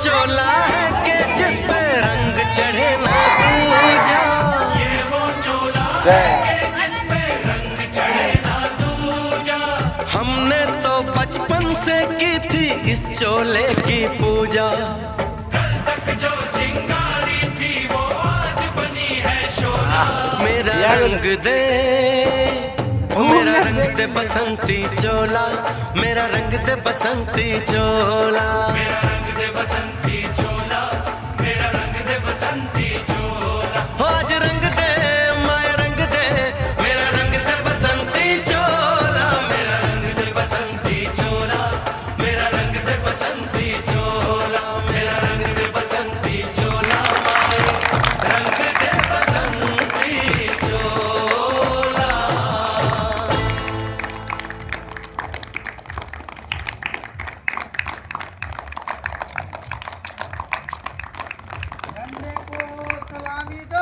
चोला है कि जिस पे रंग चढ़े ना दूजा। ये वो चोला है कि जिस पे रंग चढ़े ना दूजा। हमने तो बचपन से की थी इस चोले की पूजा। कल तक जो चिंगारी थी वो आज बनी है शोला। मेरा रंग दे, मेरा रंग दे बसंती चोला, मेरा रंग दे बसंती चोला, मेरा रंग दे बसंती चोला, मेरा रंग दे बसंती चोला। आज रंग दे माया रंग दे, मेरा रंग दे बसंती चोला, मेरा रंग दे बसंती चोला, मेरा रंग दे बसंती चोला, मेरा रंग दे बसंती चोला, रंग दे बसंती चोला। झंडे को सलामी दो।